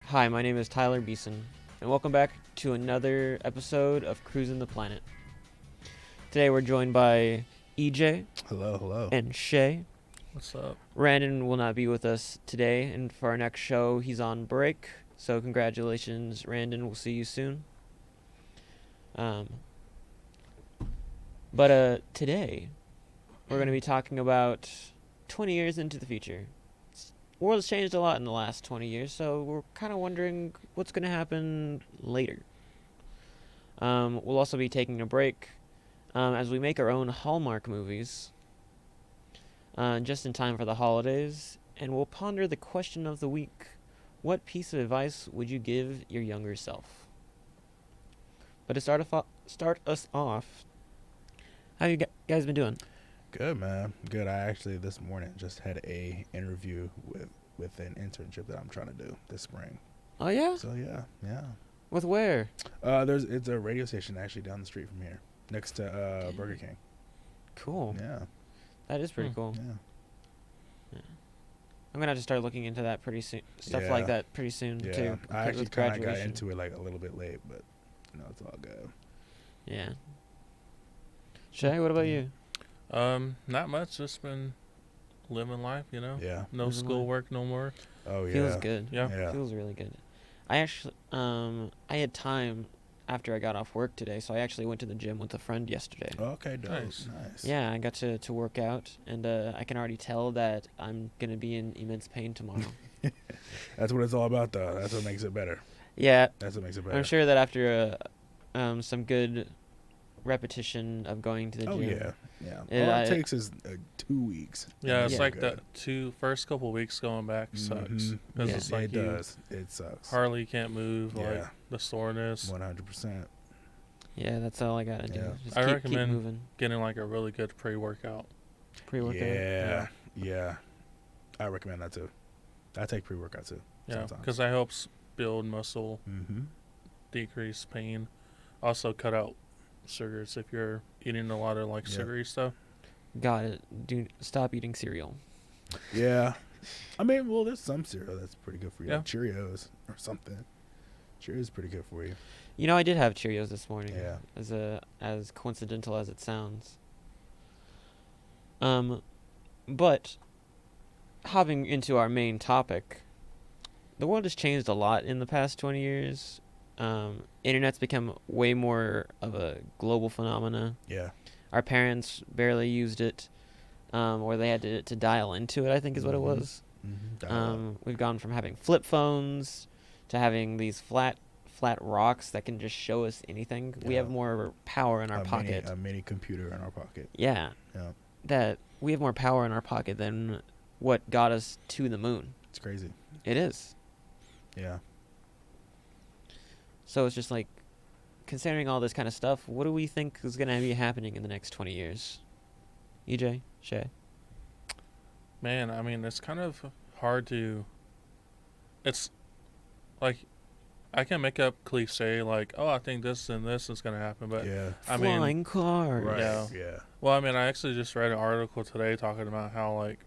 Hi, my name is Tyler Beeson, and welcome back to another episode of Cruising the Planet. Today we're joined by EJ Hello, hello. and Shay. What's up? Randon will not be with us today, and for our next show, he's on break. So congratulations, Randon. We'll see you soon. But today we're going to be talking about 20 years into the future. The world's changed a lot in the last 20 years, so we're kind of wondering what's going to happen later. We'll also be taking a break as we make our own Hallmark movies just in time for the holidays, and we'll ponder the question of the week. What piece of advice would you give your younger self? But to start us off, how you guys been doing? Good, man. Good. I actually this morning just had a interview with an internship that I'm trying to do this spring. Oh yeah? So yeah. With where? It's a radio station actually down the street from here, next to Burger King. Cool. Yeah. That is pretty cool. Yeah. I'm gonna have to start looking into that pretty soon. Stuff Yeah. like that pretty soon Yeah. too. I actually with kind of got graduation. into it like a little bit late, but it's all good. Yeah. Shay, what about you? Not much. Just been living life, Yeah. No Living schoolwork no more. Oh yeah. Feels good. Yeah. Yeah. Feels really good. I actually, I had time after I got off work today, so I actually went to the gym with a friend yesterday. Okay. Dope. Nice. Nice. Yeah, I got to work out, and I can already tell that I'm gonna be in immense pain tomorrow. That's what it's all about, though. That's what makes it better. Yeah, That's what makes it better. I'm sure that after some good repetition of going to the Oh gym. yeah. Yeah. And All I- it takes is 2 weeks. Yeah, it's Yeah. like the first couple weeks going back sucks. Mhm. Because Yeah. it's like it you does. It sucks. hardly can't move, Yeah. like the soreness. 100%. Yeah, that's all I gotta do. Yeah. Just I keep recommend- moving. Getting like a really good pre-workout. Pre-workout. Yeah. I recommend that too. I take pre-workout too. Yeah, Sometimes. because that helps build muscle, Mm-hmm. decrease pain. Also cut out sugars if you're eating a lot of like Yeah. sugary stuff. Got it. Do stop eating cereal. Yeah. I mean, well, there's some cereal that's pretty good for you. Yeah. Like Cheerios or something. Cheerios is pretty good for you. You know, I did have Cheerios this morning. Yeah. As coincidental as it sounds. But hopping into our main topic, the world has changed a lot in the past 20 years. Internet's become way more of a global phenomena. Yeah. Our parents barely used it, or they had to dial into it, I think is what it Mhm. was. Mm-hmm. We've gone from having flip phones to having these flat rocks that can just show us anything. We have Yeah. more power in our pocket. A mini computer in our pocket. Yeah, Yeah. that we have more power in our pocket than what got us to the moon. It's crazy. It is. Yeah. So it's just like, considering all this kind of stuff, what do we think is going to be happening in the next 20 years? EJ? Shay? Man, I mean, it's kind of hard to. It's like I can make up cliche like, oh, I think this and this is gonna happen, but Yeah. I mean, Flying cars. Right. Yeah. Yeah. well, I mean, I actually just read an article today talking about how like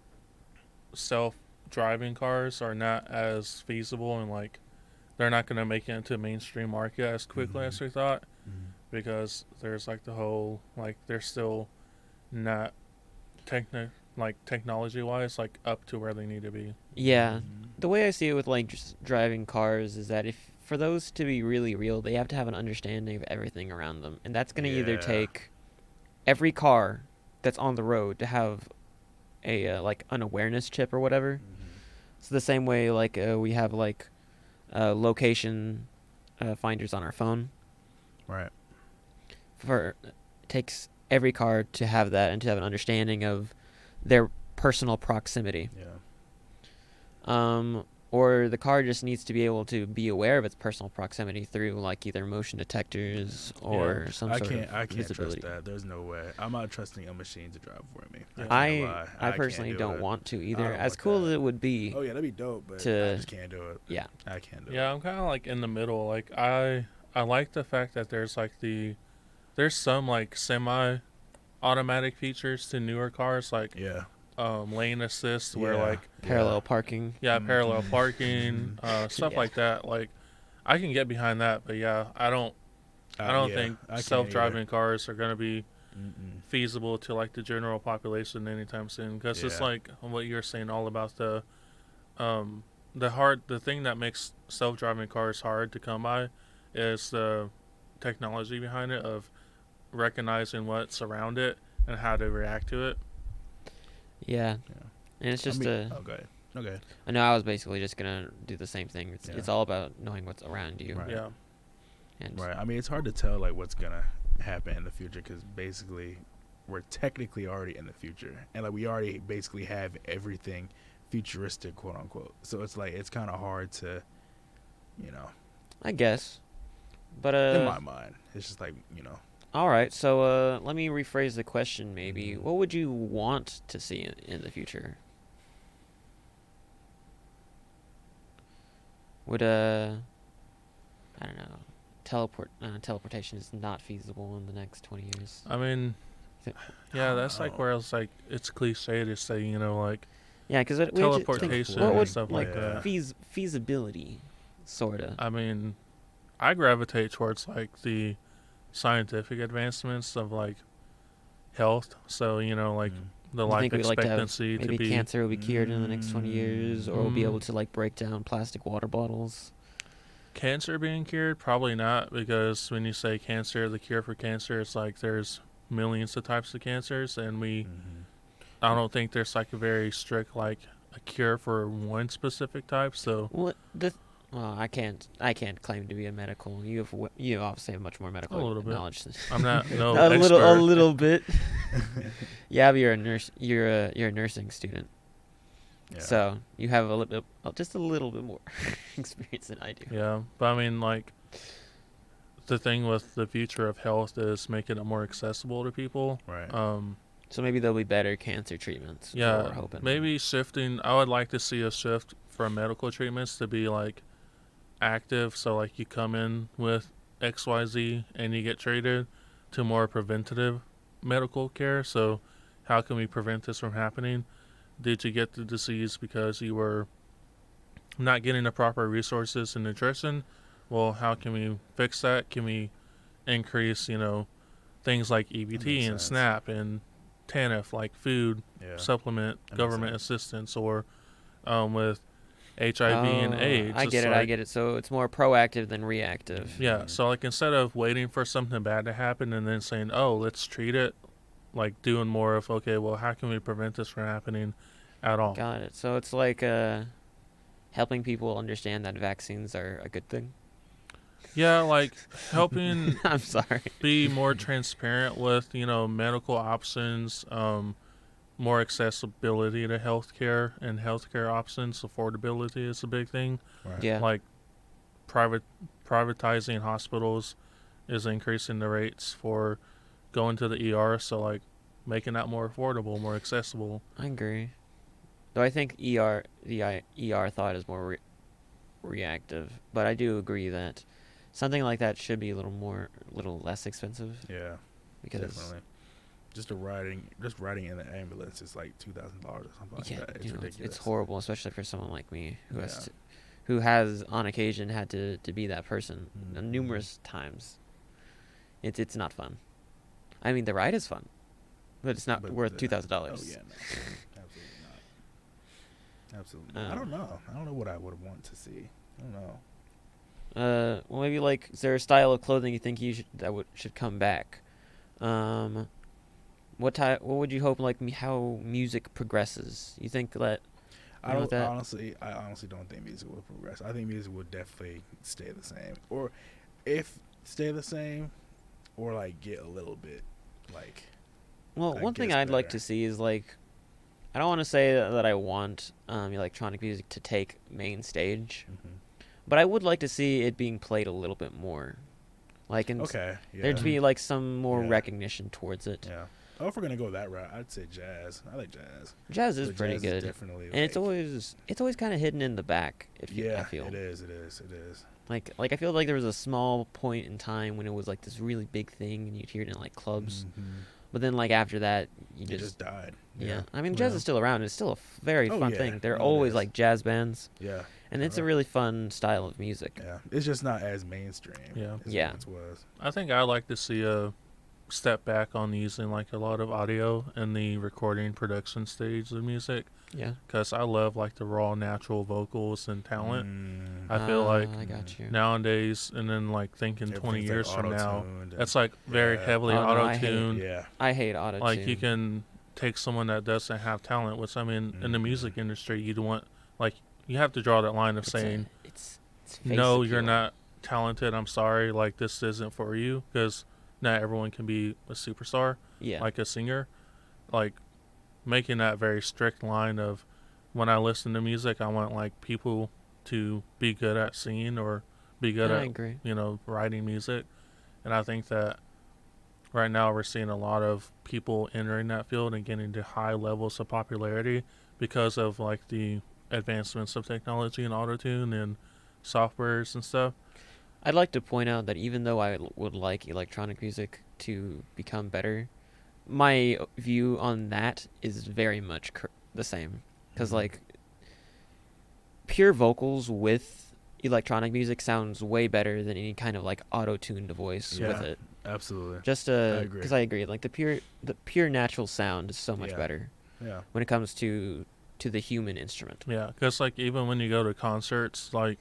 self-driving cars are not as feasible and like they're not gonna make it into mainstream market as quickly as Mhm. we thought Mhm. because there's like the whole like they're still not technology-wise like up to where they need to be. Yeah. Mhm. The way I see it with like just driving cars is that if for those to be really real, they have to have an understanding of everything around them, and that's going to either Yeah. take every car that's on the road to have a like an awareness chip or whatever. Mhm. So the same way like we have like location finders on our phone. Right. It takes every car to have that and to have an understanding of their personal proximity. Yeah. Or the car just needs to be able to be aware of its personal proximity through like either motion detectors or some I sort can't. of I can't visibility. trust that. There's no way. I'm not trusting a machine to drive for me. Yeah. can't I lie. personally can't do don't it. want to I either. don't As want cool that. as it would be. Oh yeah, that'd be dope, but to- I just can't do it. Yeah. I can't do it. Yeah, I'm kind of like in the middle. Like I like the fact that there's like there's some like semi automatic features to newer cars like Yeah. lane assist, where Yeah. like Parallel parking. parallel parking, stuff Yeah. like that. Like I can get behind that, but I don't think I can't self-driving cars are going to be either. Mm-mm. feasible to like the general population anytime soon, because it's Yeah. like what you're saying all about um the thing that makes self-driving cars hard to come by is the technology behind it of recognizing what's around it and how to react to it. Yeah. Yeah. And it's just Okay. Okay. I know I was basically just gonna do the same thing. Yeah. It's all about knowing what's around you. Right. Yeah. And Right. I mean, it's hard to tell like what's gonna happen in the future because basically we're technically already in the future, and like we already basically have everything futuristic, quote unquote. So it's like it's kind of hard to, you know, I guess. But in my mind, it's just like all right. So let me rephrase the question. Maybe Mhm. what would you want to see in the future? Would I don't know. Teleportation is not feasible in the next 20 years. I mean, Th- yeah, don't that's like know. where it's like it's cliche to say, like Yeah, because teleportation what and would stuff like like that. feasibility, sorta. I mean, I gravitate towards like the scientific advancements of like health. So like Mm. the You life think we'd like to have expectancy to maybe be cancer will be cured in the next 20 years, or we'll be able Mm. to like break down plastic water bottles? cancer being cured. Probably not, because when you say cancer, the cure for cancer, it's like there's millions of types of cancers, and Mhm. I don't think there's like a very strict like a cure for one specific type. So Well, well, I can't claim to be a medical. You obviously have much more medical little bit. knowledge than I'm not no a expert. little bit. Yeah, but you're a nurse. You're a nursing student, Yeah. so you have a little bit, just a little bit more experience than I do. Yeah, but I mean, like, the thing with the future of health is making it more accessible to people. Right. So maybe there'll be better cancer treatments. Is what Yeah, we're hoping. maybe shifting. I would like to see a shift from medical treatments to be like active. So like you come in with XYZ and you get treated, to more preventative medical care. So how can we prevent this from happening? Did you get the disease because you were not getting the proper resources and nutrition? Well, how can we fix that? Can we increase, things like EBT makes and sense. SNAP and TANF, like food Yeah. supplement That makes government sense. assistance, or with HIV and AIDS? I it's get it. I like- get it. So it's more proactive than reactive. Yeah, Mhm. so like instead of waiting for something bad to happen and then saying, "Oh, let's treat it," like doing more of, okay, well, how can we prevent this from happening at all? Got it. So it's like helping people understand that vaccines are a good thing. Yeah, like helping I'm sorry. be more transparent with medical options, more accessibility to healthcare and healthcare options. Affordability is a big thing. Right. Yeah. Like privatizing hospitals is increasing the rates for going to the ER. So like making that more affordable, more accessible. I agree. Though I think ER thought is more reactive, but I do agree that something like that should be a little less expensive Yeah. because Definitely. Just riding in the ambulance is like $2,000 or something like yeah, that. It's you know, ridiculous. it's horrible, especially for someone like me Yeah. who has on occasion had to be that person Mhm. numerous times. It's not fun. I mean, the ride is fun, but it's not But worth the- $2,000. Oh yeah, no, absolutely not. Absolutely. Not. I Um, don't know. I don't know what I would want to see. I don't know. Well, maybe like, is there a style of clothing you think should come back? What would you hope like how music progresses? You think that I know don't that- I honestly don't think music will progress. I think music will definitely stay the same, or if stay the same, or like get a little bit like. Well, I one thing guess I'd like better. to see is like, I don't want to say that I want electronic music to take main stage, but I would like to see it being played a little bit more, like Okay. Yeah. there'd be like some more Yeah. recognition towards it. Yeah. Oh, if we're gonna go that route, I'd say jazz. I like jazz. Jazz is But pretty jazz good, definitely. and it's always kind of hidden in the back. Yeah, I feel it is. It is. It is. like I feel like there was a small point in time when it was like this really big thing, and you'd hear it in like clubs, Mhm. but then like after that, you It just just died. Yeah. I mean, jazz Yeah. is still around. It's still a very Oh, fun yeah. thing. There are No, it always is. like jazz bands, Yeah. and it's a Alright. really fun style of music. Yeah. It's just not as mainstream. Yeah. As Yeah. It once was. I think I'd like to see a step back on using like a lot of audio in the recording production stage of music, Yeah. because I love like the raw natural vocals and talent. Mm. I feel like I got you. nowadays, and then like thinking 20 Everything's, years like, from now, auto-tuned and- it's like very Yeah. heavily Oh, no, I hate it. auto-tuned. Yeah. I hate auto-tune. Like you can take someone that doesn't have talent, which I mean, in the Mhm. music industry, you'd want like you have to draw that line of It's saying, it's face no, you're appeal. not talented. I'm sorry, like this isn't for you, because not everyone can be a superstar, Yeah. like a singer. Like making that very strict line of when I listen to music, I want like people to be good at singing or be good I at agree. writing music. And I think that right now we're seeing a lot of people entering that field and getting to high levels of popularity because of like the advancements of technology and autotune and softwares and stuff. I'd like to point out that even though I would like electronic music to become better, my view on that is very much the same. Because, Mhm. like, pure vocals with electronic music sounds way better than any kind of, like, auto-tuned voice with Yeah. it. Absolutely. Just agree. because I agree. Like, the pure natural sound is so much Yeah. better Yeah. when it comes to the human instrument. Yeah, because like even when you go to concerts, like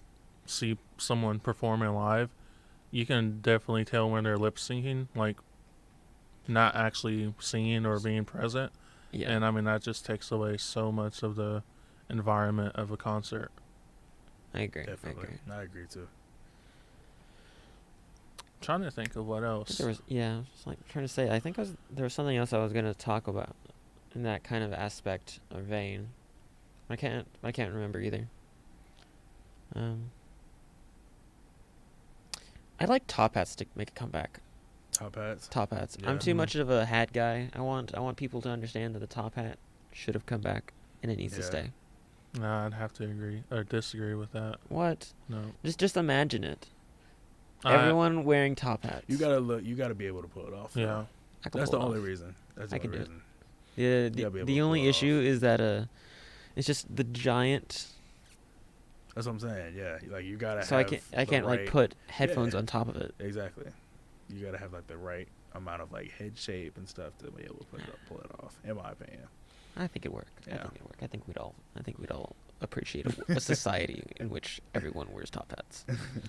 see someone performing live, you can definitely tell when they're lip syncing, like not actually singing or being present. Yeah. And I mean that just takes away so much of the environment of a concert. I agree. Definitely. I agree too. Trying to think of what I think else. there was, yeah, I was just like trying to say. I think there was something else I was gonna talk about in that kind of aspect or vein. I can't remember either. I'd like top hats to make a comeback. Top hats. Top hats. Yeah. I'm too Mhm. much of a hat guy. I want people to understand that the top hat should have come back and it needs to Yeah. stay. Nah, I'd have to agree or disagree with that. What? No, Just imagine it. I- Everyone wearing top hats. You gotta look. You gotta be able to pull it off. though. Yeah, I can That's pull the it only off. reason. That's the I can only do it. reason. Yeah, You gotta be able the to pull only it issue off. is that it's just the giant. That's what I'm saying. Yeah. Like you gotta. So have I can't the like right- put headphones Yeah. on top of it. Exactly. You gotta have like the right amount of like head shape and stuff to be able to pull it off. In my opinion. I think it'd work. I Yeah. think it'd work. I think we'd all appreciate a society in which everyone wears top hats.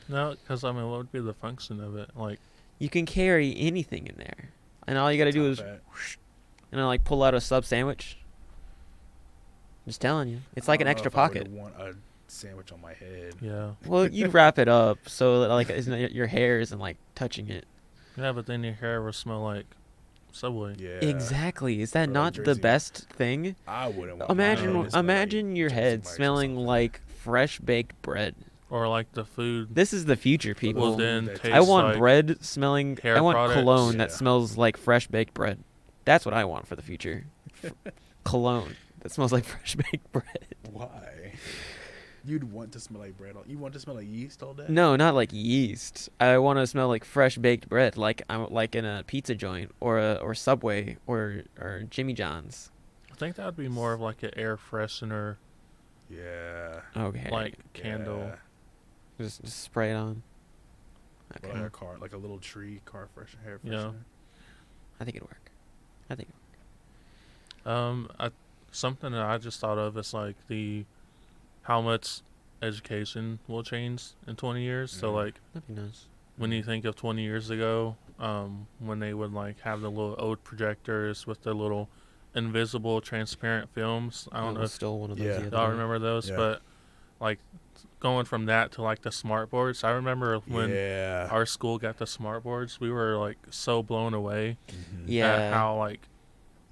no, because I mean, what would be the function of it? Like, You can carry anything in there, and all you gotta do is Top hat. like pull out a sub sandwich. Just telling you, it's like I an don't know extra if I would pocket. want a sandwich on my head. yeah, Well, you'd wrap it up so that like your hair isn't like touching it. yeah, but then your hair will smell like Subway. Yeah. Exactly. Is that Or not the Jersey. best thing? I wouldn't want Imagine mine to smell imagine like your Jersey head Mike's or smelling something. like fresh baked bread. Or like the food This is the future, people. will then that taste I want like bread smelling. hair I want products. cologne that Yeah. smells like fresh baked bread. That's what I want for the future. Cologne that smells like fresh baked bread. Why? You'd want to smell like bread. You want to smell like yeast all day? No, not like yeast. I want to smell like fresh baked bread, like I'm like in a pizza joint or Subway or Jimmy John's. I think that would be more of like an air freshener, Yeah. Okay, like candle. Yeah. just spray it on. Or Okay, like a car, like a little tree car freshener, hair Yeah. freshener. I think it'd work. I think. Something that I just thought of is like how much education will change in 20 years. So Mhm. like That'd be nice. when you think of 20 years ago, when they would like have the little old projectors with the little invisible transparent films. I don't know if Stole one of those. Yeah. the other y'all day. remember those, Yeah. but like going from that to like the smart boards. I remember when Yeah. our school got the smart boards, we were like so blown away Mhm. Yeah. at how like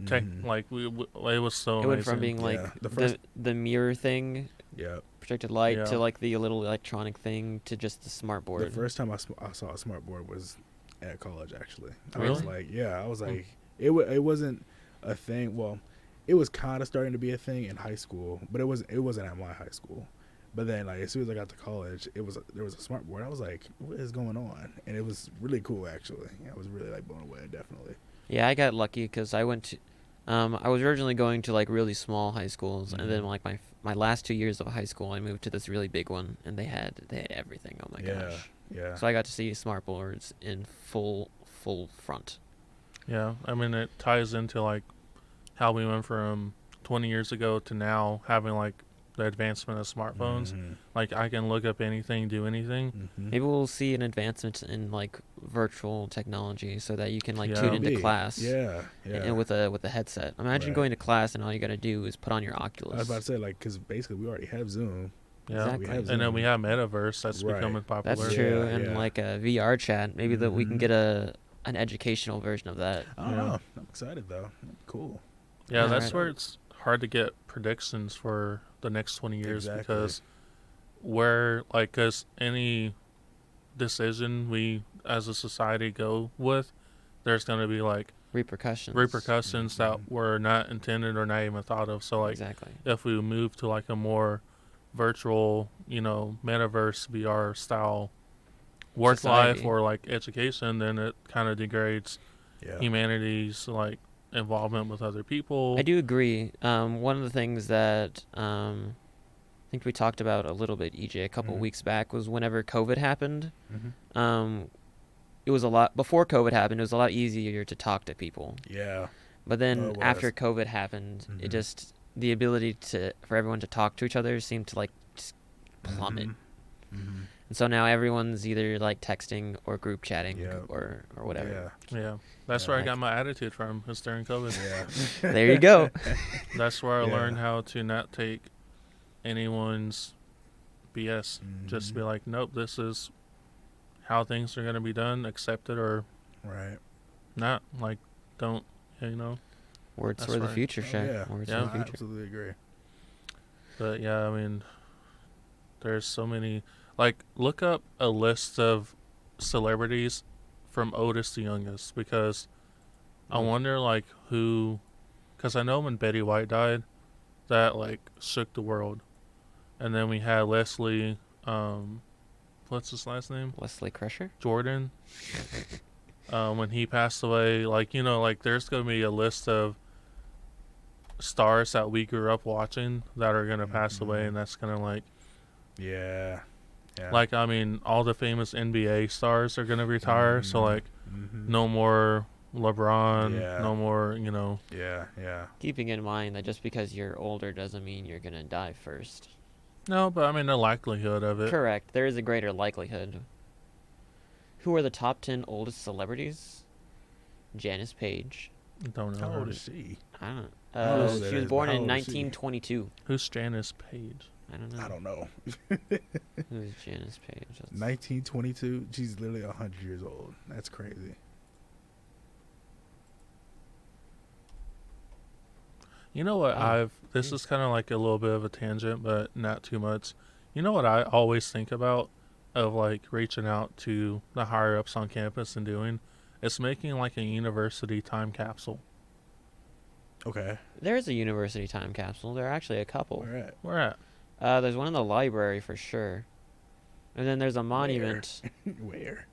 Mhm. like it was so It went from amazing. being like Yeah, the the first- the mirror thing, Yeah. projected light, Yeah. to like the little electronic thing, to just the smart The board. first time I saw a smart board was at college. Actually, I was Really? like, yeah, I was Hmm. like, it wasn't a thing. Well, it was kind of starting to be a thing in high school, but it wasn't at my high school. But then, like, as soon as I got to college, there was a smart board. I was like, what is going on? And it was really cool, actually. I was really like blown away, definitely. Yeah, I got lucky because I went I was originally going to like really small high schools, and then Mhm. like my last 2 years of high school, I moved to this really big one, and they had everything. Oh my Yeah. gosh! Yeah. So I got to see smart boards in full front. Yeah, I mean it ties into like how we went from 20 years ago to now having like the advancement of smartphones. Mhm. Like I can look up anything, do anything. Mhm. Maybe we'll see an advancement in like virtual technology, so that you can like tune Yeah. into Maybe. class. Yeah. Yeah. And with a headset. Imagine Right. going to class and all you gotta do is put on your I was Oculus. about to say, like, because basically we already have Zoom. Yeah. Exactly. We have And then we Zoom. have metaverse that's Right. becoming That's popular. true, Yeah, and yeah. like a VR chat. Maybe that we can Mhm. get an educational version of that. I don't Yeah. know. I'm excited though. Cool. Yeah, Yeah, that's right. where it's hard to get predictions for the next 20 years Exactly. because because any decision we as a society go with, there's going to be like repercussions Mhm. that were not intended or not even thought of. So like Exactly. if we move to like a more virtual, metaverse VR style work life Society. or like education, then it kind of degrades Yeah. humanity's like involvement with other people. I do agree. One of the things that I think we talked about a little bit, EJ, a couple Mhm. weeks back was whenever COVID happened. Mhm. It was a lot before COVID happened. It was a lot easier to talk to people. Yeah. But then Oh, it after was. COVID happened, it Mhm. just the ability for everyone to talk to each other seemed to like just plummet. Mhm. And so now everyone's either like texting or group chatting Yeah. or whatever. Yeah. Yeah, that's Yeah. where I Like- got my attitude from. Is during COVID. Yeah. There you go. That's where I Yeah. learned how to not take anyone's BS. Just Mhm. be like, nope, this is how things are going to be done. Accept it or Right. not. Like, don't, you know. Words That's for the right. future, Oh, Shaq. yeah. Words Yeah. for the I future. absolutely agree. But yeah, I mean, there's so many. Like, look up a list of celebrities from oldest to youngest because I wonder, like, who. Because I know when Betty White died, that, like, shook the world. And then we had Leslie, what's his last name? Leslie Crusher? Jordan. When he passed away, like, there's going to be a list of stars that we grew up watching that are going to pass away, Mhm. and that's going to, like, Yeah. Yeah. like, I mean, all the famous NBA stars are going to retire, so, like, Mhm. no more LeBron, Yeah. no more, Yeah. Yeah. Keeping in mind that just because you're older doesn't mean you're gonna die first. No, but I mean, the likelihood of it. Correct. There is a greater likelihood. Who are the top 10 oldest celebrities? Janice Page. Don't know. How her. old is she? I don't know. I don't know who that She was is, born but how in old is she? 1922. Who's Janice Page? I don't know. I don't know. Who's Janice Page? 1922. She's literally 100 years old. That's crazy. You know what? Oh, This geez. is kind of like a little bit of a tangent, but not too much. You know what I always think about of like reaching out to the higher ups on campus and doing? It's making like a university time capsule. Okay. There's a university time capsule. There are actually a couple. Where at? Where at? There's one in the library for sure. And then there's a monument Where?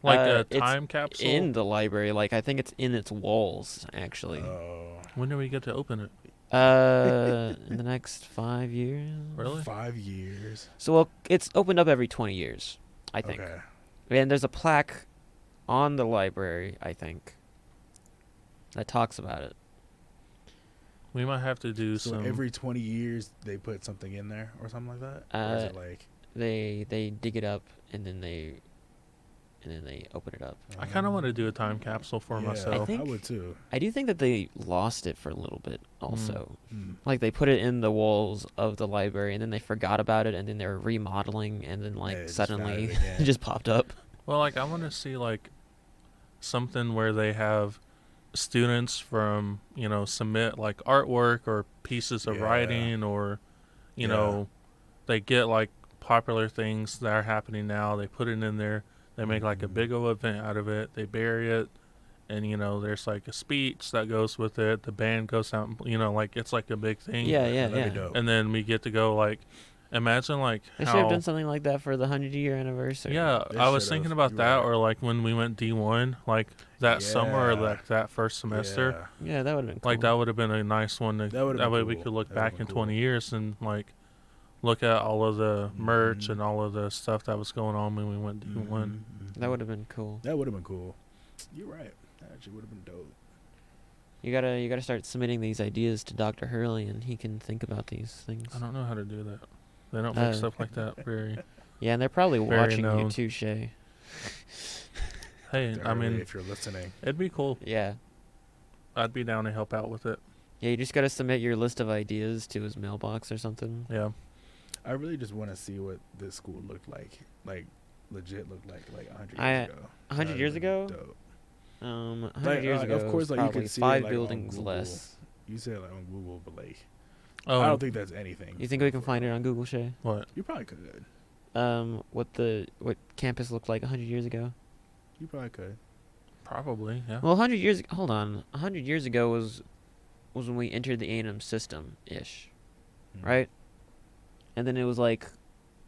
Like a it's time capsule? in the library. Like I think it's in its walls actually. Oh. When do we get to open it? In the next 5 years. Really? 5 years. So well, it's opened up every 20 years, I think. Okay. And there's a plaque on the library, I think, that talks about it. We might have to do So some. every 20 years they put something in there or something like that? Or is it like They dig it up and then they open it up. I kind of want to do a time capsule for yeah, myself. I think- I would too. I do think that they lost it for a little bit also. Mm. Like they put it in the walls of the library and then they forgot about it and then they were remodeling and then like Yeah, they just found suddenly it again. it just popped up. Well, like I want to see like something where they have students from submit like artwork or pieces of Yeah. writing or Yeah. they get like popular things that are happening now. They put it in there. They make like a Mhm. big old event out of it. They bury it, and there's like a speech that goes with it. The band goes out. Like it's like a big thing. Yeah, yeah, That'd be yeah. dope. And then we get to go like Imagine like They should have done how. something like that for the 100-year anniversary. Yeah, They I was should've. thinking about You're that, right. or like when we went D1, like that summer or Yeah. like that first semester. Yeah. Yeah, that would have been cool. Like that would have been a nice one. That would have That way been we cool. could look That would have back been in cool. 20 years and like look at all of the merch Mhm. and all of the stuff that was going on when we went D1. Mhm. That would have been cool. That would have been cool. You're right. That actually would have been dope. You gotta start submitting these ideas to Dr. Hurley, and he can think about these things. I don't know how to do that. They don't make stuff like Okay. that very. Yeah, and they're probably Very watching you known. too, Shay. Hey, Dr. I Hurley, mean, if you're listening, it'd be cool. Yeah. I'd be down to help out with it. Yeah, you just gotta submit your list of ideas to his mailbox or something. Yeah. I really just want to see what this school looked like legit looked like 100 I- years ago. 100 That'd years been ago? dope. 100 years ago, of course, it was like you probably could see 5 it, like, on buildings Google. less. You said like on Google, but like Oh, I don't think that's anything. You think we can find it on Google, Shay? what? You probably could. What campus looked like 100 years ago? You probably could. Probably, yeah. Well, 100 years. Hold on. 100 years ago was when we entered the A&M system ish, Mhm. right? And then it was like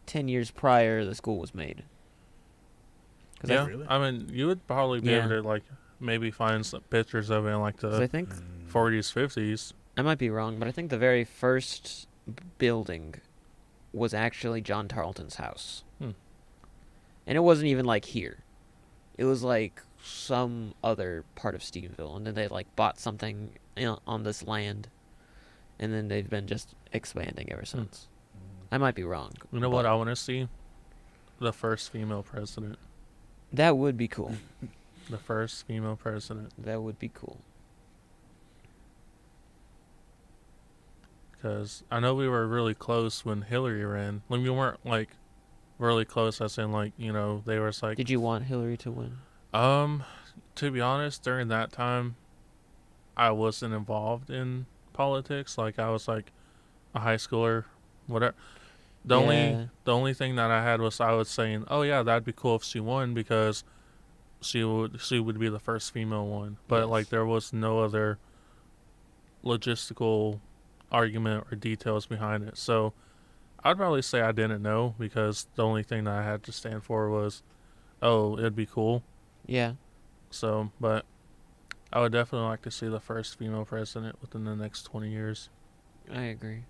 10 years prior the school was made. 'Cause Yeah, Really? I mean, you would probably be able to like maybe find some pictures of it in like 'cause I the think 40s, 50s. I might be wrong, but I think the very first building was actually John Tarleton's house. Hmm. And it wasn't even like here. It was like some other part of Stevensville, and then they like bought something on this land, and then they've been just expanding ever since. I might be wrong. You know what but I want to see? The first female president. That would be cool. The first female president. That would be cool. Because I know we were really close when Hillary ran. Like, we weren't like really close, as in like, you know, they were like. Did you want Hillary to win? To be honest, during that time, I wasn't involved in politics. Like, I was like a high schooler, whatever. The only thing that I had was I was saying, oh yeah, that'd be cool if she won because she would be the first female one. But Yes. like there was no other logistical argument or details behind it. So I'd probably say I didn't know because the only thing that I had to stand for was, oh, it'd be cool. Yeah. So, but I would definitely like to see the first female president within the next 20 years. I agree.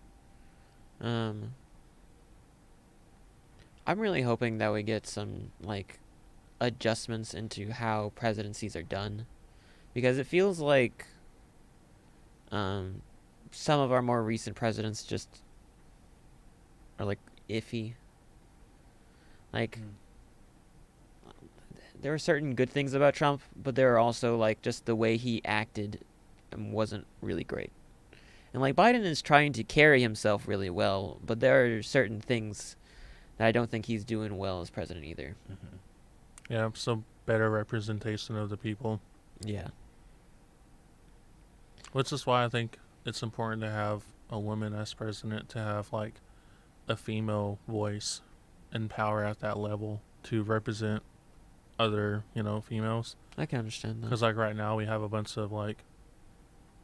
I'm really hoping that we get some like adjustments into how presidencies are done, because it feels like some of our more recent presidents just are like iffy. Like there were certain good things about Trump, but there are also like just the way he acted wasn't really great. And like Biden is trying to carry himself really well, but there are certain things that I don't think he's doing well as president either. Yeah, so better representation of the people. Yeah. Which is why I think it's important to have a woman as president, to have like a female voice and power at that level to represent other, females. I can understand that. Because like right now we have a bunch of like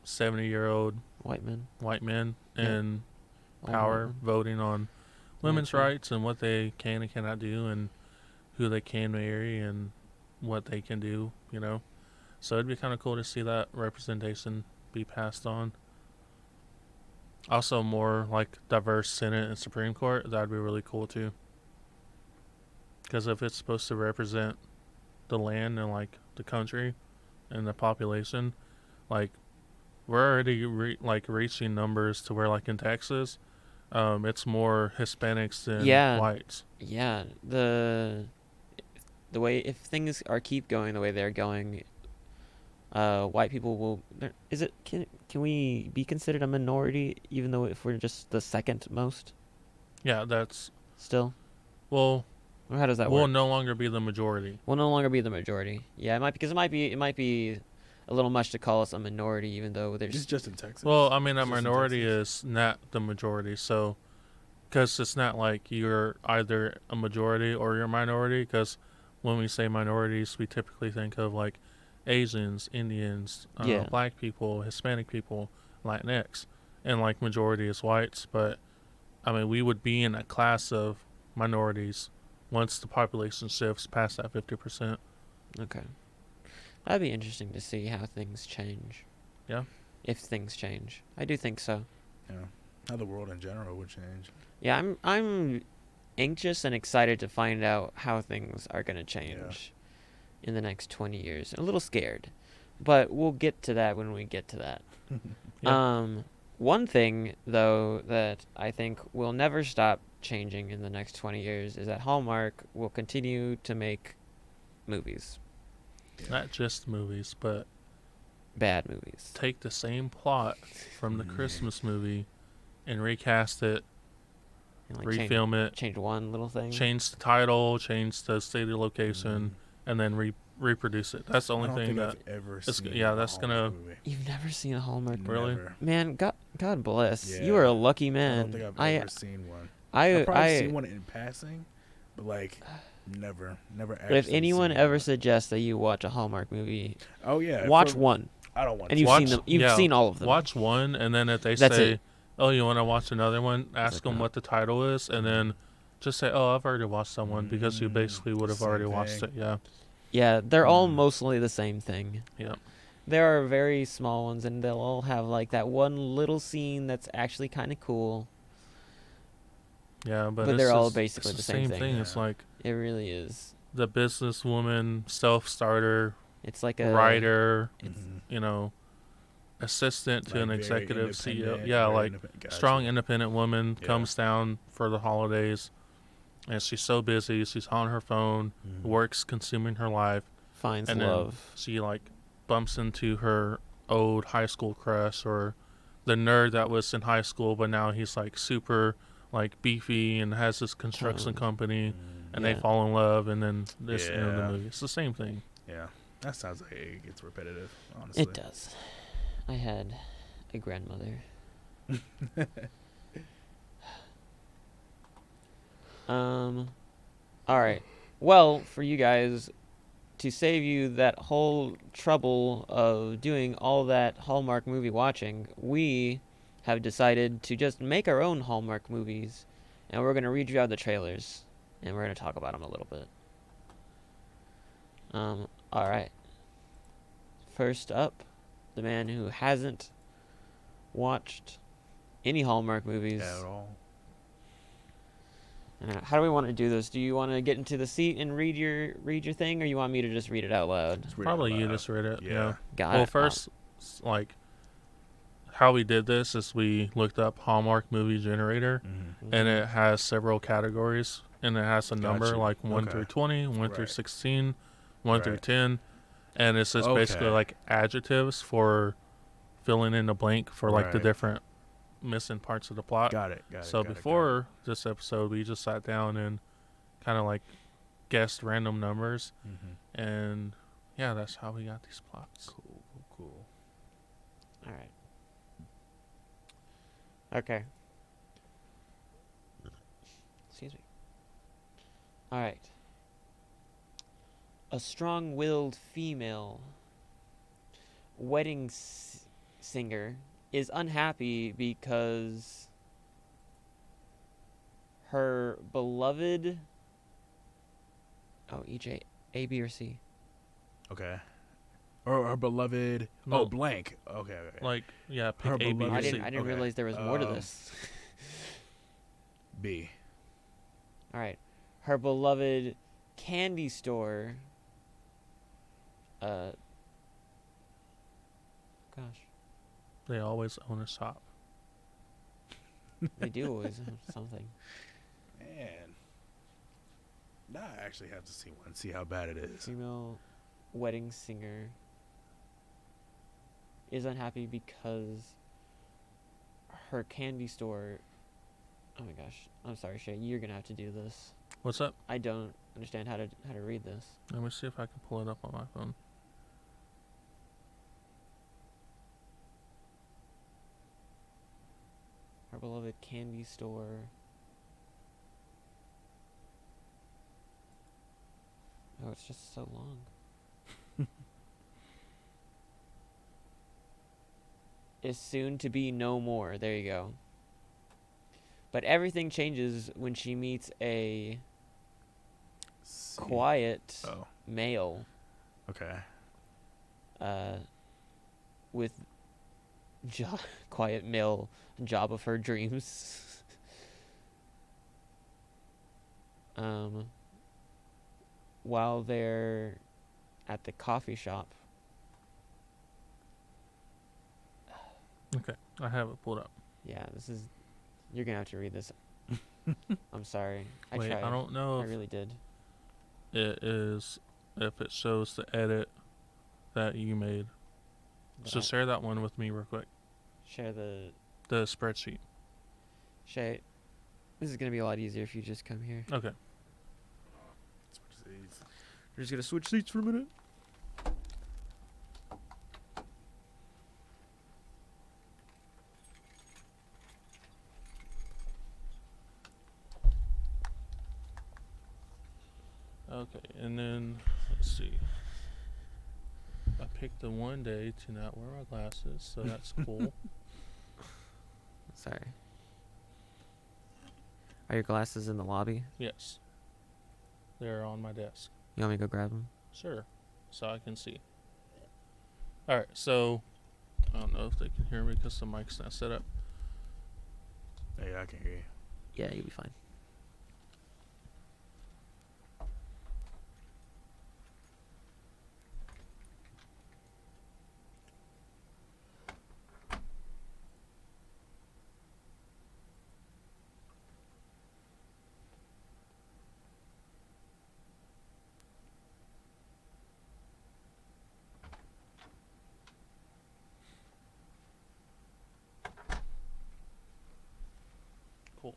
70-year-old White men. white men Yeah. in All power white men. voting on women's true. rights and what they can and cannot do and who they can marry and what they can do, So it'd be kind of cool to see that representation be passed on. Also, more like diverse Senate and Supreme Court, that'd be really cool too. Because if it's supposed to represent the land and like the country and the population, like we're already reaching numbers to where like in Texas, it's more Hispanics than Yeah. whites. Yeah, the way if things keep going the way they're going, white people will. Can we be considered a minority even though if we're just the second most Yeah, that's still? well, Or how does that we'll work? no longer be the majority. We'll no longer be the majority. Yeah, it might be a little much to call us a minority even though It's there's just in Texas. Well, I mean, a Just in minority Texas. is not the majority, so because it's not like you're either a majority or you're a minority. Because when we say minorities, we typically think of like Asians, Indians, Yeah. Black people, Hispanic people, Latinx, and like majority is whites. But I mean, we would be in a class of minorities once the population shifts past that 50%. Okay. That'd be interesting to see how things change. Yeah. If things change. I do think so. Yeah. How the world in general would change. Yeah, I'm anxious and excited to find out how things are going to change in the next 20 years. A little scared, but we'll get to that when we get to that. Yeah. One thing though that I think will never stop changing in the next 20 years is that Hallmark will continue to make movies, Not just movies, but bad movies. take the same plot from the Christmas movie and recast it, And like refilm it, change one little thing. change the title, change the stated location, and then reproduce it. That's the only I don't thing think that I've ever it's- seen. yeah, a that's gonna- Hallmark movie. You've never seen a Hallmark movie? Really? Never. Man, God bless. Yeah. You are a lucky I man. don't think I've ever seen one. I I've probably seen one in passing, but like never But actually. if anyone seen ever one. suggests that you watch a Hallmark movie, Oh yeah, watch one, I don't want and to. you've Watch- seen them. You've yeah, seen all of them. Watch one, and then if they That's say, it. "Oh, you want to watch another one?" Ask like, them no. what the title is, and then just say, "Oh, I've already watched that one," because you basically would have Same already watched thing. it. Yeah. Yeah, they're all Mm. mostly the same thing. Yep. There are very small ones, and they'll all have like that one little scene that's actually kind of cool. Yeah, but, But it's they're all just- basically it's the same thing. It's Yeah. like It really is. the businesswoman, self-starter, It's like a writer, Mhm. you know, assistant to Like an very executive CEO. independent, Yeah, very like independent. Gotcha. strong, independent woman Yeah. comes down for the holidays, and she's so busy. She's on her phone, Mhm. work's consuming her life, finds and then love. she like bumps into her old high school crush or the nerd that was in high school, but now he's like super like beefy and has this construction Toned. company, and Yeah. they fall in love, and then this end of the Yeah. movie. It's the same thing. Yeah, that sounds like it gets repetitive. Honestly, It does. I had a grandmother. All right. Well, for you guys, to save you that whole trouble of doing all that Hallmark movie watching, we have decided to just make our own Hallmark movies, and we're going to read you out the trailers, and we're going to talk about them a little bit. All right. First up, the man who hasn't watched any Hallmark movies. At all. How do we want to do this? Do you want to get into the seat and read your thing, or you want me to just read it out loud? Just read it Probably out you loud. just read it. Yeah. Yeah. Got Well, it. first, like, how we did this is we looked up Hallmark Movie Generator, Mhm. and it has several categories, and it has a number Gotcha. like 1 Okay. through 20, 1 through Right. 16, 1 through Right. 10, and it's just basically Okay. like adjectives for filling in the blank for like the Right. different missing parts of the plot. Got it. Got it. So got it, before this episode, we just sat down and kind of like guessed random numbers, got it. Mhm. and yeah, that's how we got these plots. Cool. All right. Okay. Excuse me. All right. A strong-willed female wedding singer is unhappy because her beloved. Oh, EJ, A, B, or C? Okay. Or her beloved. No. Oh, blank. Okay. Like, yeah, pick Her A, B, beloved- or I C. didn't Okay. realize there was more to this. B. All right. Her beloved candy store. Gosh. They always own a shop. They do always have something. Man. Now I actually have to see one. See how bad it is. Female wedding singer is unhappy because her candy store. Oh my gosh. I'm sorry, Shay. You're gonna have to do this. What's up? I don't understand how to read this. Let me see if I can pull it up on my phone. Her beloved candy store. Oh, it's just so long. Is soon to be no more. There you go. But everything changes when she meets a See. quiet Oh, male okay. uh, with quiet male job of her dreams. um, while they're at the coffee shop. Okay, I have it pulled up. Yeah, this is. You're gonna have to read this. I'm sorry. I Wait, tried. I don't know I if really did. it is if it shows the edit that you made. But So share that one with me real quick. share the The spreadsheet. share. This is gonna be a lot easier if you just come here. Okay. Switch seats. We're just gonna switch seats for a minute. Okay, and then let's see. I picked the one day to not wear my glasses, so that's cool. Sorry. Are your glasses in the lobby? Yes. They're on my desk. You want me to go grab them? Sure. So I can see. Alright, so I don't know if they can hear me because the mic's not set up. Yeah, I can hear you. Yeah, you'll be fine. Cool.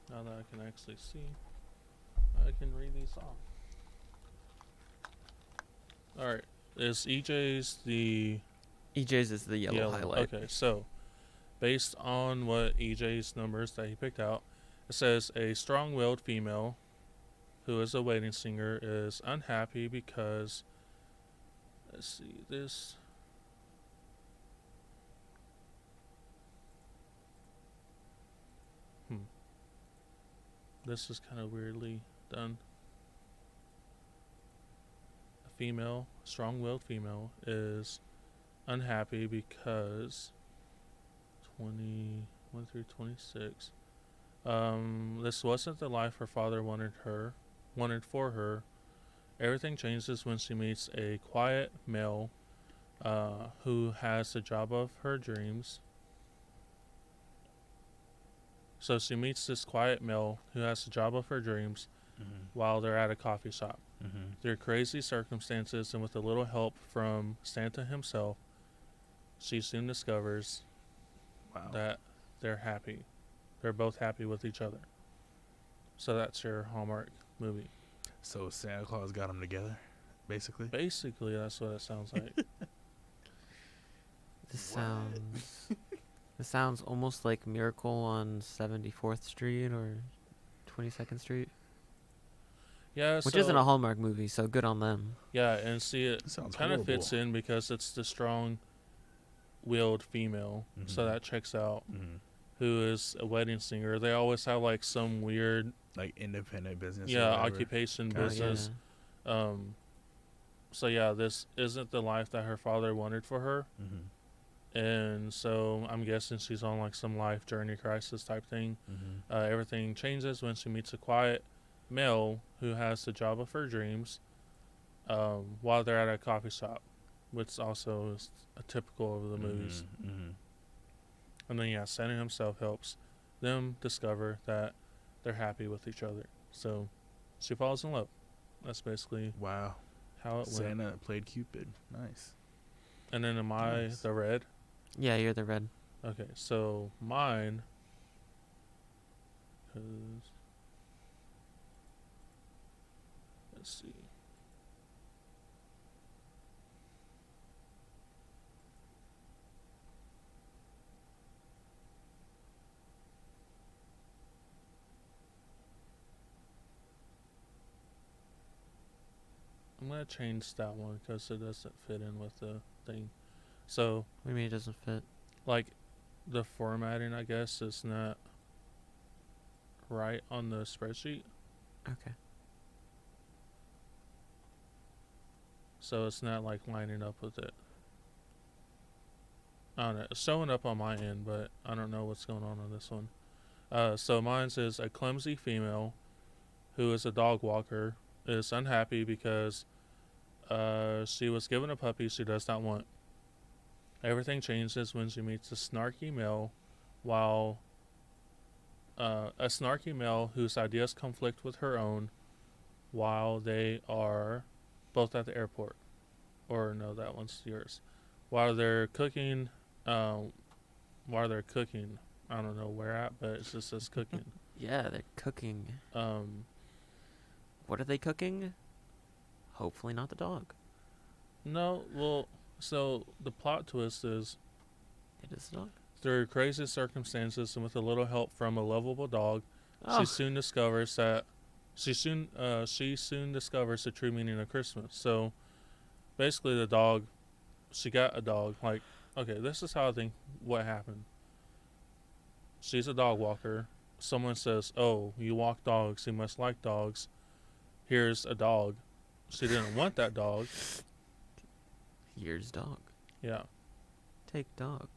Now that I can actually see, I can read these off. Alright, is EJ's the EJ's is the yellow highlight. Okay, so based on what EJ's numbers that he picked out, it says a strong-willed female who is a wedding singer is unhappy because, let's see, this. This is kind of weirdly done. A female, strong-willed female, is unhappy because 21 through 26. This wasn't the life her father wanted for her. Everything changes when she meets a quiet male who has the job of her dreams. So she meets this quiet male who has the job of her dreams while they're at a coffee shop. Through crazy circumstances and with a little help from Santa himself, she soon discovers Wow. that they're happy. They're both happy with each other. So that's your Hallmark movie. So Santa Claus got them together, basically. Basically, that's what it sounds like. This sounds almost like Miracle on 74th Street or 22nd Street, Yeah, which isn't a Hallmark movie, so good on them. Yeah, and see, it Sounds kind of fits horrible. in because it's the strong-willed female, so that checks out. Who is a wedding singer? They always have like some weird, like independent business. yeah, or whatever. occupation, Gotcha. business. So yeah, this isn't the life that her father wanted for her, and so I'm guessing she's on like some life journey crisis type thing. Everything changes when she meets a quiet male who has the job of her dreams while they're at a coffee shop, which also is a typical of the movies. And then, yeah, Santa himself helps them discover that they're happy with each other. So she falls in love. That's basically Wow. how it went. Santa played Cupid. Nice. And then am I Nice. the red? Yeah, you're the red. Okay, so mine, 'cause let's see. I'm going to change that one because it doesn't fit in with the thing. So What do you mean it doesn't fit? like the formatting, I guess, is not right on the spreadsheet, Okay. so it's not like lining up with it. I don't know. It's showing up on my end, but I don't know what's going on this one. So mine says a clumsy female who is a dog walker is unhappy because she was given a puppy she does not want. Everything changes when she meets a snarky male, while a snarky male whose ideas conflict with her own, while they are both at the airport. Or no, that one's yours. While they're cooking, um, while they're cooking, I don't know where at, but it just says cooking. Yeah, they're cooking. Um, What are they cooking? Hopefully not the dog. no, well, so the plot twist is It is the dog. through crazy circumstances and with a little help from a lovable dog, Oh, she soon discovers the true meaning of Christmas. So basically, the dog, she got a dog. Like, okay, this is how I think what happened. She's a dog walker. Someone says, "Oh, you walk dogs. You must like dogs. Here's a dog." She didn't want that dog. here's dog. Yeah. Take dog.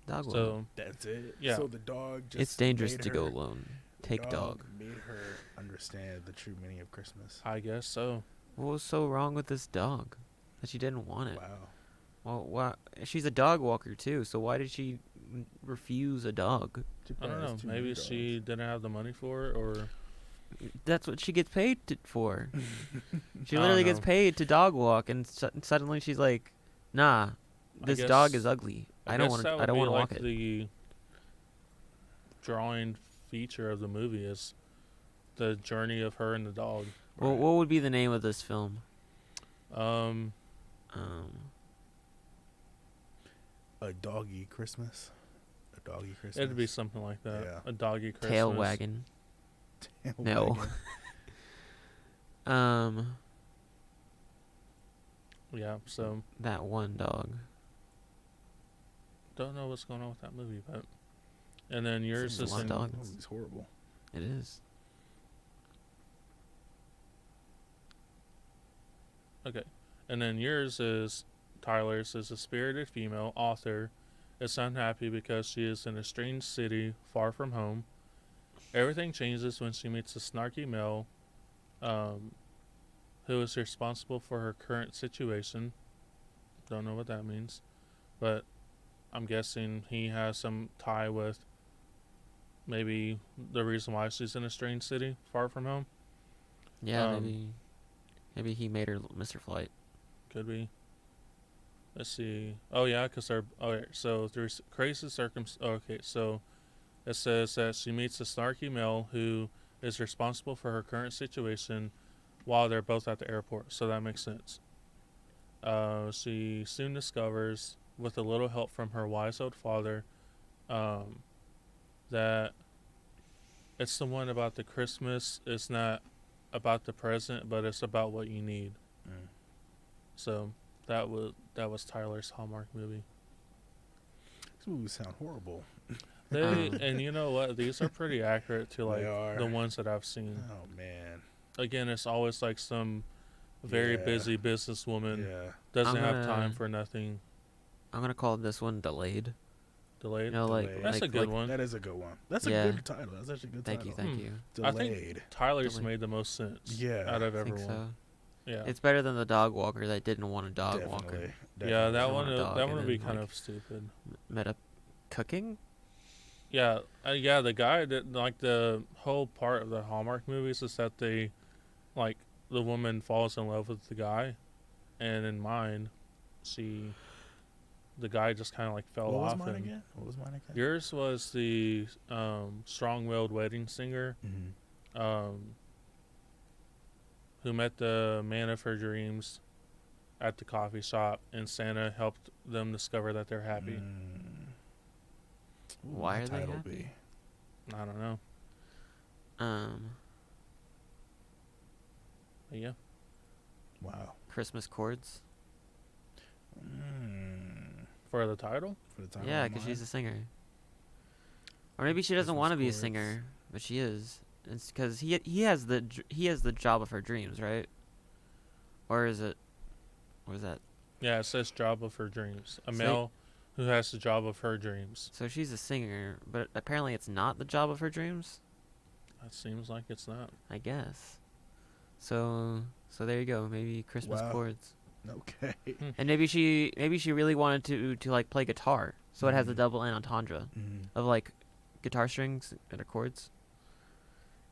Dog walker. So That's it. Yeah. So the dog just It's dangerous made to go her- alone. the Take dog. made her understand the true meaning of Christmas. I guess so. What was so wrong with this dog that she didn't want it? Wow. Well, why? She's a dog walker too, so why did she refuse a dog? I don't know. Maybe she didn't have the money for it, or That's what she gets paid for. She I literally don't gets know. paid to dog walk, and suddenly she's like, "Nah, this dog is ugly. I don't want to. I don't want to walk it." The drawing feature of the movie is the journey of her and the dog. Well, what would be the name of this film? Um, A doggy Christmas. A doggy Christmas. it'd be something like that. Yeah. A doggy Christmas. Tail wagon. Tail No. wagging. Yeah. So That one dog. don't know what's going on with that movie, but and then yours Seems is a lot in, dog. That movie's horrible. It is. okay, and then yours is Tyler's is a spirited female author is unhappy because she is in a strange city far from home. Everything changes when she meets a snarky male who is responsible for her current situation. Don't know what that means, but I'm guessing he has some tie with maybe the reason why she's in a strange city far from home. Yeah, Um, maybe he made her Mr. Flight. Could be. Let's see. Oh yeah, because they're okay. So through crazy okay, so it says that she meets a snarky male who is responsible for her current situation, while they're both at the airport. So that makes sense. She soon discovers, with a little help from her wise old father, that it's the one about the Christmas. It's not about the present, but it's about what you need. Mm. So that was Tyler's Hallmark movie. These movies sound horrible. They and you know what? These are pretty accurate to like They are. the ones that I've seen. Oh man. Again, it's always like some very Yeah. busy businesswoman Yeah. doesn't I'm have time gonna- for nothing. I'm gonna call this one Delayed. Delayed. You know, like Delayed. That's like, a good like, one. That is a good one. That's a Yeah. good title. That's actually a good Thank you, title. thank Hmm. you. I think Delayed. Tyler's Delayed. made the most sense. Yeah. Out of I think everyone. so. Yeah. It's better than the dog walker that didn't want a dog Definitely. walker. Yeah, Definitely. that I one. want a dog, That and one would be then, kind like- of stupid. Met up cooking. Yeah, yeah. The guy that like the whole part of the Hallmark movies is that they, like, the woman falls in love with the guy, and in mine, the guy just kind of like fell What was off. mine and again? What was mine again? yours was the strong-willed wedding singer, Mm-hmm. who met the man of her dreams at the coffee shop, and Santa helped them discover that they're happy. Why my are they title happy? be? I don't know. But yeah. Wow. Christmas chords. For the title? for the time. Yeah, because she's a singer. Or maybe she doesn't Christmas want to be a chords. singer, but she is. It's because he has the job of her dreams, right? Or is it? What is that? Yeah, it says job of her dreams. A So- male who has the job of her dreams. So she's a singer, but apparently it's not the job of her dreams. That seems like it's not. I guess. So there you go. Maybe Christmas Wow. chords. Okay. And maybe she really wanted to like play guitar, so it has a Mhm. double entendre of like guitar strings and chords,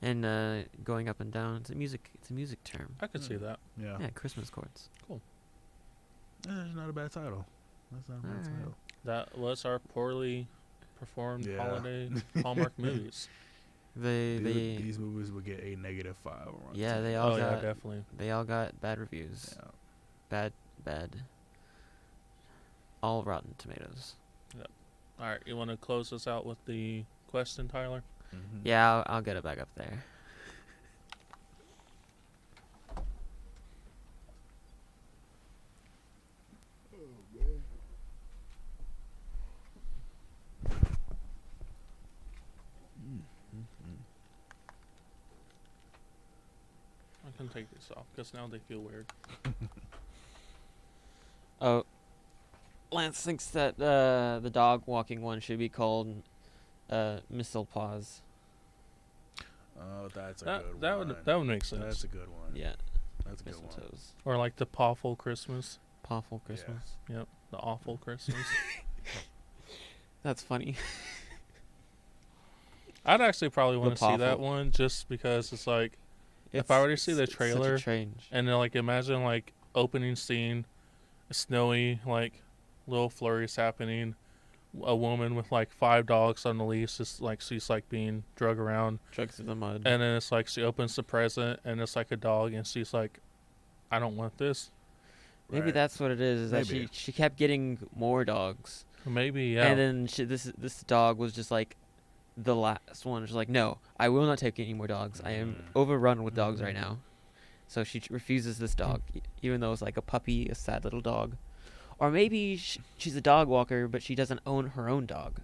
and going up and down. It's a music term. I could see Hmm. that. Yeah. Yeah, Christmas chords. That's not a bad title. That's not a bad Alright. title. That was our poorly performed Yeah. holiday Hallmark movies. These movies would get a -5 on Rotten Yeah, they Tomatoes. all Oh, yeah, got definitely. they all got bad reviews. Yeah. Bad. All Rotten Tomatoes. All right, you want to close us out with the question, Tyler? Mhm. Yeah, I'll get it back up there. I can take this off because now they feel weird. Oh, Lance thinks that the dog walking one should be called Missile Paws. Oh, that's a That good that one. would make sense. That's a good one. Yeah, That's a good one. mistletoes. Or like the Pawful Christmas. Pawful Christmas. Yep, the awful Christmas. That's funny. I'd actually probably want to see that Pawful. one just because it's like, If I were to see the it's such a trailer change. and then like imagine like opening scene, snowy, like little flurries happening, a woman with like 5 dogs on the leash, just like she's like being drug around, Drugs in the mud. and then it's like she opens the present and it's like a dog, and she's like, I don't want this. Maybe Right. that's what it is that Maybe. she kept getting more dogs. Maybe, yeah. And then this dog was just like the last one. She's like, no, I will not take any more dogs. I am overrun with dogs right now. So she refuses this dog, even though it's like a puppy, a sad little dog. Or maybe she's a dog walker, but she doesn't own her own dog.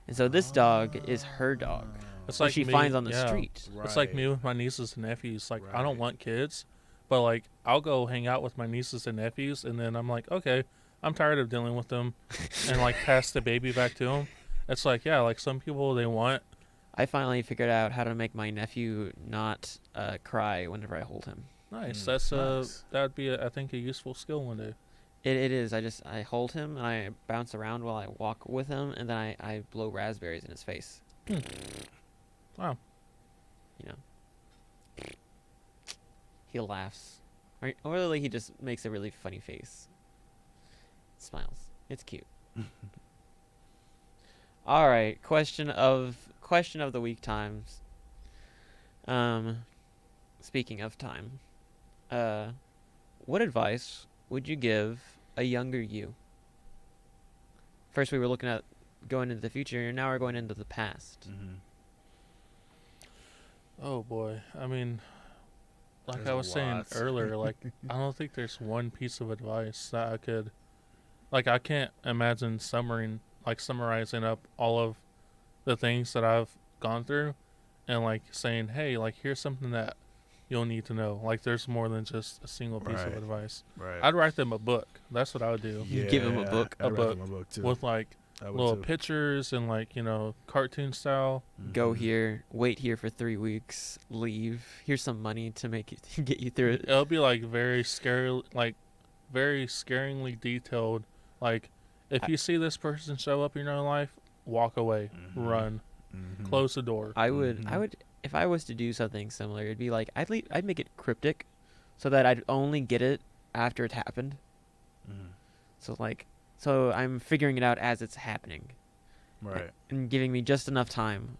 And so this dog is her dog, It's which like she me- finds on the yeah. street. It's like me with my nieces and nephews. Like, I don't Right. want kids, but like, I'll go hang out with my nieces and nephews, and then I'm like, okay, I'm tired of dealing with them, and like pass the baby back to them. It's like, yeah, like some people they want. I finally figured out how to make my nephew not cry whenever I hold him. Nice. Mm, That's nice. that would be I think a useful skill one day. It is. I hold him and I bounce around while I walk with him, and then I blow raspberries in his face. Wow. You know. He laughs. Or he just makes a really funny face. Smiles. It's cute. All right, question of the week times. Speaking of time, what advice would you give a younger you? First, we were looking at going into the future, and now we're going into the past. Mm-hmm. Oh boy. I mean, like There's I a was saying lot. earlier, like I don't think there's one piece of advice that I could, like I can't imagine summarizing up all of the things that I've gone through, and like saying, hey, like here's something that you'll need to know. Like there's more than just a single piece of Right. advice. Right. I'd write them a book. That's what I would do. You'd give him a book? I'd A write book them a book too. With like I would little too. pictures and like, you know, cartoon style. Go Mhm. here, wait here for 3 weeks, leave. Here's some money to make it get you through it. It'll be like very scary, like very scaringly detailed. Like if you see this person show up in your life, walk away, Mhm. run, Mhm. close the door. I Mhm. would, if I was to do something similar, it'd be like I'd make it cryptic, so that I'd only get it after it happened. Mhm. So I'm figuring it out as it's happening, Right. and giving me just enough time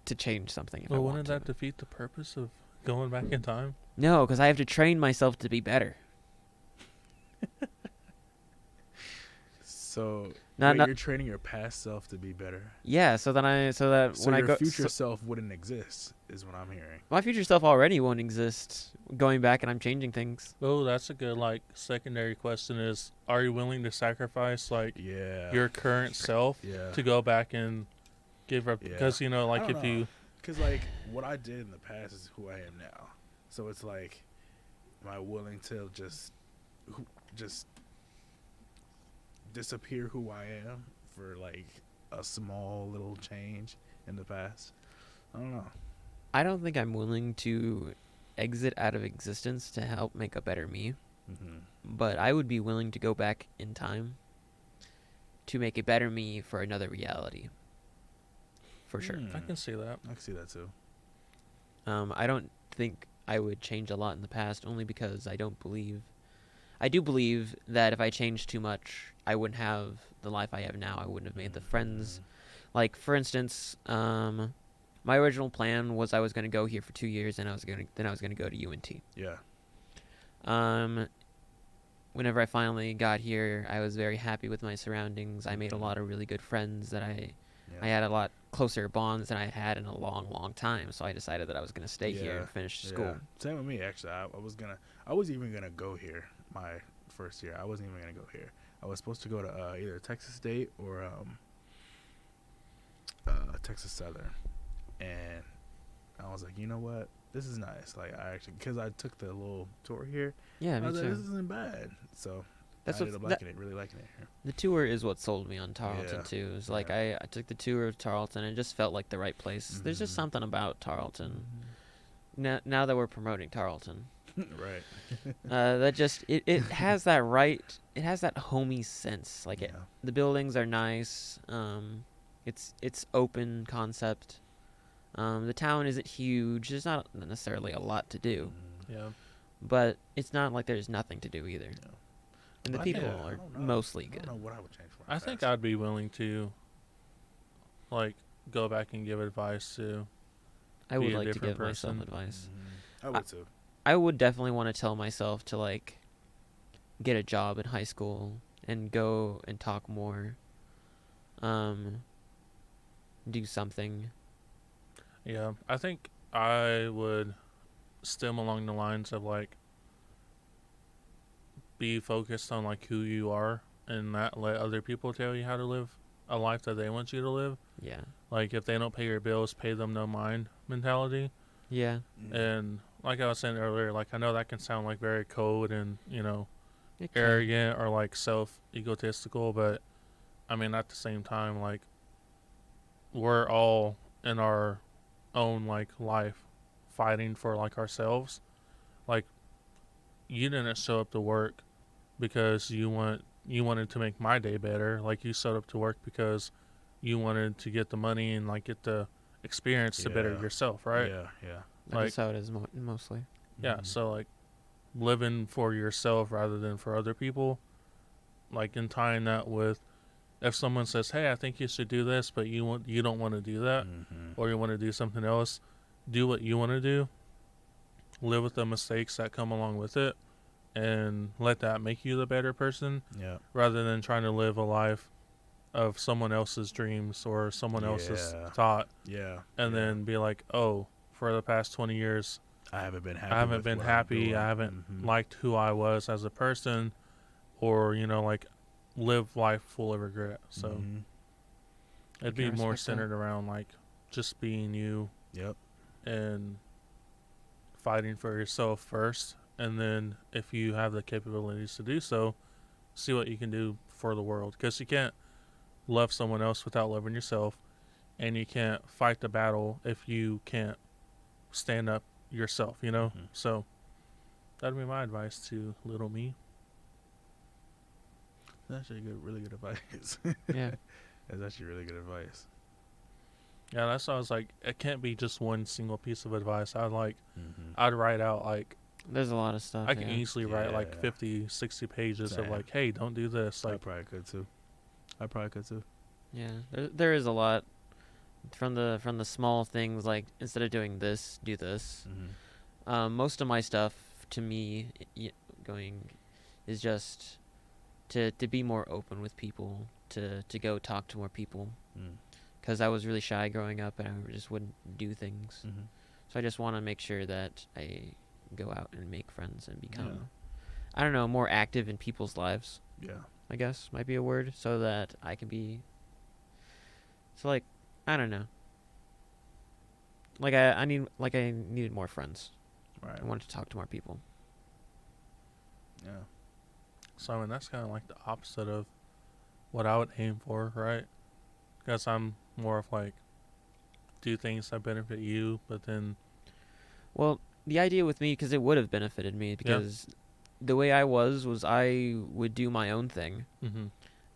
to change something if I Well, want wouldn't to. that defeat the purpose of going back in time? No, because I have to train myself to be better. So Not Wait, not you're training your past self to be better. yeah. So that So when I your go, future self wouldn't exist, is what I'm hearing. my future self already won't exist. Going back and I'm changing things. Oh, that's a good like secondary question is are you willing to sacrifice like Yeah. your current self Yeah. to go back and give up Yeah. because you know I like don't if know. you Because, like, what I did in the past is who I am now. So it's like, am I willing to just disappear who I am for, like, a small little change in the past? I don't know. I don't think I'm willing to exit out of existence to help make a better me, Mm-hmm. but I would be willing to go back in time to make a better me for another reality. For sure. I can see that. I can see that, too. I don't think I would change a lot in the past, only because I do believe that if I changed too much, I wouldn't have the life I have now. I wouldn't have made the friends. Like, for instance, my original plan was I was going to go here for 2 years, and I was going to go to UNT. Yeah. Whenever I finally got here, I was very happy with my surroundings. I made a lot of really good friends that I had a lot closer bonds than I had in a long, long time. So I decided that I was going to stay here and finish school. Same with me, actually. I was even gonna go here my first year. I wasn't even gonna go here. I was supposed to go to either Texas State or Texas Southern, and I was like, you know what, this is nice. Like, I actually, because I took the little tour here, Yeah, I me was like, too. this isn't bad. So That's I ended up really liking it here. The tour is what sold me on Tarleton Yeah. too. It was like I took the tour of Tarleton and it just felt like the right place. There's just something about Tarleton. Now that we're promoting Tarleton, Right. that just it has that it has that homey sense. Like Yeah. the buildings are nice. It's open concept. The town isn't huge. There's not necessarily a lot to do, Yeah. but it's not like there's nothing to do either. No. And the I people think- I are don't know. mostly I good. don't know what I would change for. I think I'd be willing to like go back and give advice to I would be a like to different give myself person. advice. I would too. I would definitely want to tell myself to like get a job in high school and go and talk more. Do something. Yeah, I think I would stem along the lines of like be focused on like who you are and not let other people tell you how to live a life that they want you to live. Yeah. Like if they don't pay your bills, pay them no mind mentality. Yeah. And like I was saying earlier, like I know that can sound like very cold and, you know, It can. arrogant or like self egotistical, but I mean at the same time like we're all in our own like life fighting for like ourselves. Like you didn't show up to work because you wanted to make my day better. Like you showed up to work because you wanted to get the money and like get the experience to better Yeah. yourself, right? Yeah, yeah. That's how it is mostly. Yeah, so like living for yourself rather than for other people, like and tying that with if someone says, "Hey, I think you should do this," but you don't want to do that or you want to do something else, do what you want to do. Live with the mistakes that come along with it and let that make you the better person Yeah. rather than trying to live a life of someone else's dreams or someone else's Yeah. thought Yeah. and yeah. then be like, "Oh, for the past 20 years I haven't been happy. I haven't with been what I'm happy. doing. I haven't Mhm. liked who I was as a person, or you know, like live life full of regret." So Mhm. it'd can be more respect that. centered around like just being you Yep. and fighting for yourself first, and then if you have the capabilities to do so, see what you can do for the world. Because you can't love someone else without loving yourself, and you can't fight the battle if you can't stand up yourself. You know, Mhm. so. That'd be my advice to little me. That's actually really good advice. Yeah. That's actually really good advice. Yeah, that's why I was like, it can't be just one single piece of advice. Mm-hmm. I'd write out like, There's a lot of stuff. I can easily write like Yeah. 50, 60 pages of Same. like, hey, don't do this. I Like, probably could too. Yeah. There is a lot from the small things, like instead of doing this, do this. Mm-hmm. Most of my stuff to me going is just to be more open with people, to go talk to more people, Mm. because I was really shy growing up and I just wouldn't do things. Mm-hmm. So I just want to make sure that I go out and make friends and become, Yeah. I don't know, more active in people's lives, Yeah. I guess might be a word, so that I can be, so like, I don't know. Like I needed more friends. Right. I wanted to talk to more people. Yeah. So I mean, that's kind of like the opposite of what I would aim for, right? Because I'm more of like do things that benefit you, but then Well, the idea with me, because it would have benefited me, because the way I was I would do my own thing, mm-hmm,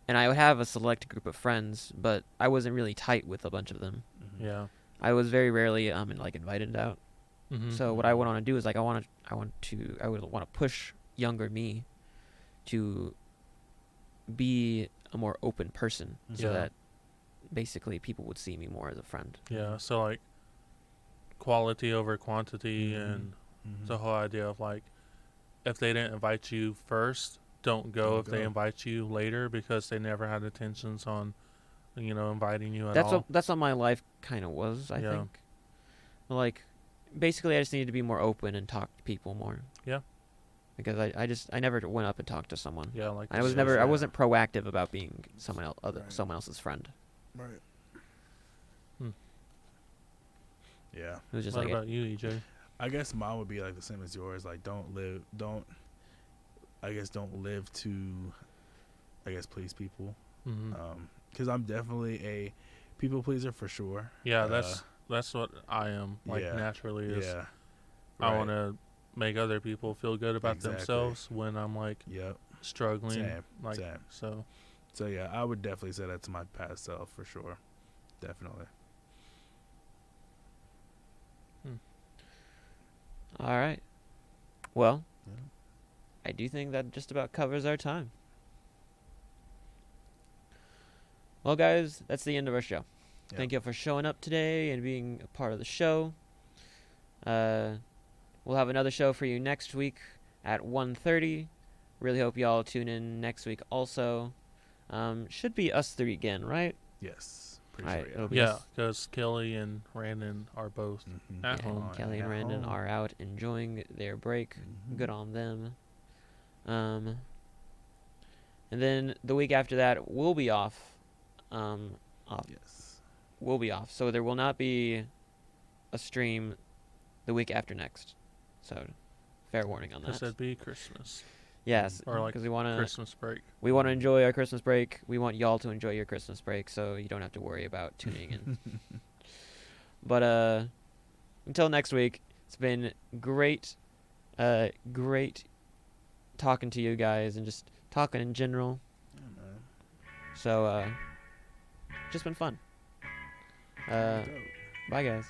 and I would have a select group of friends, but I wasn't really tight with a bunch of them. Mm-hmm. yeah, I was very rarely like invited out. mm-hmm, So what I would want to do is like I would want to push younger me to be a more open person, so Yeah. that basically people would see me more as a friend. yeah. So like quality over quantity, Mhm. and Mm-hmm. the whole idea of like if they didn't invite you first, don't go. Don't If they go. invite you later because they never had intentions on, inviting you at That's all. what my life kind of was, I Yeah. think. Like, basically, I just needed to be more open and talk to people more. Yeah. Because I never went up and talked to someone. Yeah, like I the was social- I wasn't proactive about being Right. someone else's friend. Right. Hmm. Yeah. It was just What like about you, EJ? I guess mine would be like the same as yours. Like, don't live to, I guess, please people. Mm-hmm. Because I'm definitely a people pleaser for sure. Yeah, that's what I am. Like yeah. naturally is Yeah. I want to make other people feel good about Exactly. themselves when I'm like Yep. struggling. Same. Like Same. so. So yeah, I would definitely say that's my past self for sure. Definitely. all right. Well, Yeah. I do think that just about covers our time. Well, guys, that's the end of our show. Yeah. Thank you for showing up today and being a part of the show. We'll have another show for you next week at 1:30. Really hope y'all tune in next week also. Should be us three again, right? Yes. Pretty Alright, sure. it'll be Yeah, us. because Kelly and Randon are both. Mm-hmm. At Yeah, home. Kelly and Brandon are out enjoying their break. Mm-hmm. Good on them. And then the week after that, we'll be off. Yes. We'll be off. So there will not be a stream the week after next. So, fair warning on Because that. that'd be Christmas. Yes, Or like because we want to Christmas break. enjoy our Christmas break. We want y'all to enjoy your Christmas break, so you don't have to worry about tuning in. But until next week, it's been great talking to you guys and just talking in general. Yeah, man. So just been fun. Dope. Bye guys.